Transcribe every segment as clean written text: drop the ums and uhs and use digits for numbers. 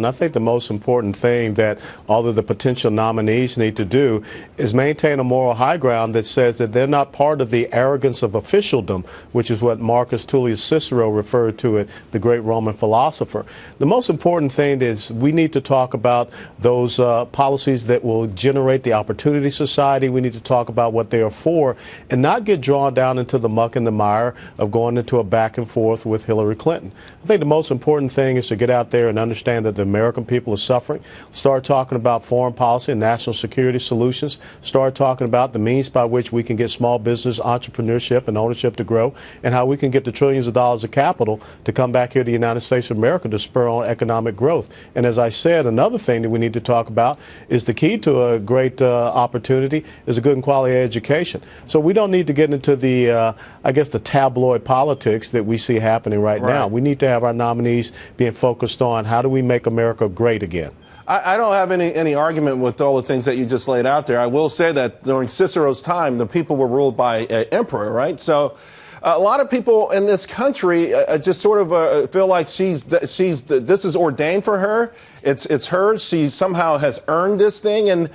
And I think the most important thing that all of the potential nominees need to do is maintain a moral high ground that says that they're not part of the arrogance of officialdom, which is what Marcus Tullius Cicero referred to it, the great Roman philosopher. The most important thing is we need to talk about those policies that will generate the opportunity society. We need to talk about what they are for and not get drawn down into the muck and the mire of going into a back and forth with Hillary Clinton. I think the most important thing is to get out there and understand that the American people are suffering. Start talking about foreign policy and national security solutions. Start talking about the means by which we can get small business entrepreneurship and ownership to grow, and how we can get the trillions of dollars of capital to come back here to the United States of America to spur on economic growth. And as I said, another thing that we need to talk about is the key to a great opportunity is a good and quality education. So we don't need to get into the, I guess, the tabloid politics that we see happening right now. We need to have our nominees being focused on how do we make America great again. I don't have any argument with all the things that you just laid out there. I will say that during Cicero's time, the people were ruled by an emperor, right? So a lot of people in this country just sort of feel like this is ordained for her. It's hers. She somehow has earned this thing. And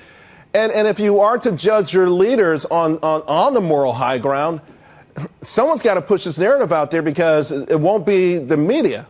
if you are to judge your leaders on the moral high ground, someone's got to push this narrative out there because it won't be the media.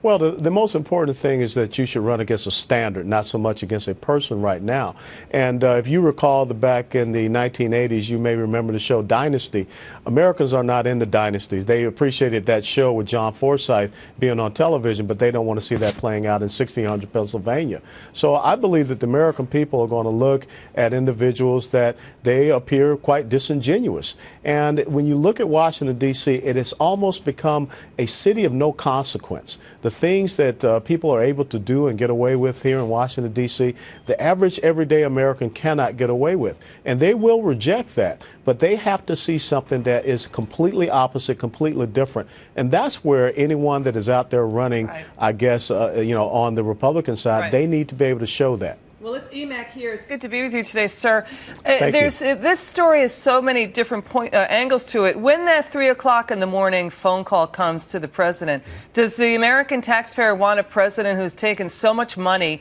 Well, the most important thing is that you should run against a standard, not so much against a person right now. And if you recall back in the 1980s, you may remember the show Dynasty. Americans are not into dynasties. They appreciated that show with John Forsythe being on television, but they don't want to see that playing out in 1600 Pennsylvania. So I believe that the American people are going to look at individuals that they appear quite disingenuous. And when you look at Washington, D.C., it has almost become a city of no consequence. The things that people are able to do and get away with here in Washington, D.C., the average everyday American cannot get away with. And they will reject that. But they have to see something that is completely opposite, completely different. And that's where anyone that is out there running, I guess, on the Republican side, they need to be able to show that. Well, it's EMAC here. It's good to be with you today, sir. This story has so many different angles to it. When that 3 o'clock in the morning phone call comes to the president, does the American taxpayer want a president who's taken so much money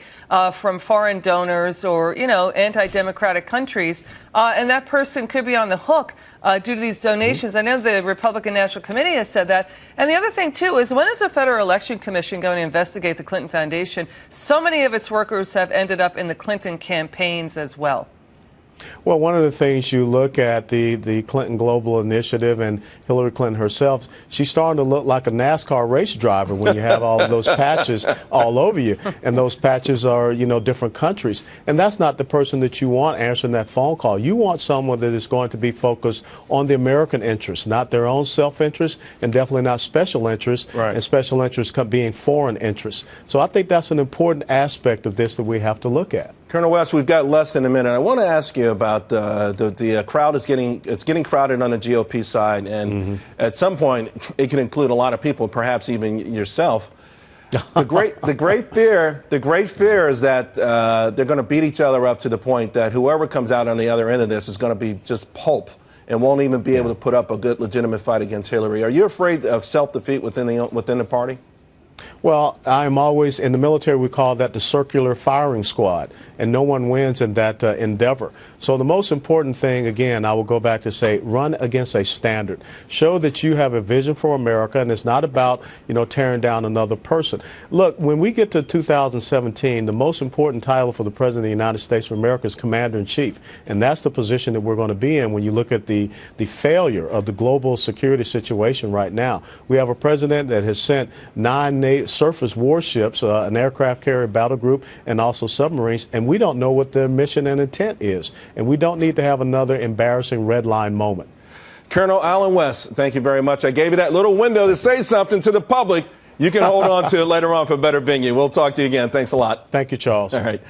from foreign donors or, anti-democratic countries, and that person could be on the hook due to these donations? I know the Republican National Committee has said that. And the other thing, too, is when is the Federal Election Commission going to investigate the Clinton Foundation? So many of its workers have ended up in the Clinton campaigns as well. Well, one of the things you look at the Clinton Global Initiative and Hillary Clinton herself, she's starting to look like a NASCAR race driver when you have all of those patches all over you. And those patches are, different countries. And that's not the person that you want answering that phone call. You want someone that is going to be focused on the American interests, not their own self-interest, and definitely not special interests, and special interests being foreign interests. So I think that's an important aspect of this that we have to look at. Colonel West, we've got less than a minute. I want to ask you about the crowd is getting crowded on the GOP side, and at some point it can include a lot of people, perhaps even yourself. The great fear is that they're going to beat each other up to the point that whoever comes out on the other end of this is going to be just pulp and won't even be able to put up a good, legitimate fight against Hillary. Are you afraid of self-defeat within the party? Well, I'm always, in the military, we call that the circular firing squad, and no one wins in that endeavor. So the most important thing, again, I will go back to say, run against a standard. Show that you have a vision for America, and it's not about, tearing down another person. Look, when we get to 2017, the most important title for the President of the United States of America is Commander-in-Chief, and that's the position that we're going to be in when you look at the failure of the global security situation right now. We have a president that has sent 9 surface warships, an aircraft carrier battle group, and also submarines, and we don't know what their mission and intent is. And we don't need to have another embarrassing red line moment. Col Allen West, thank you very much. I gave you that little window to say something to the public. You can hold on to it later on for a better venue. We'll talk to you again. Thanks a lot. Thank you, Charles. All right.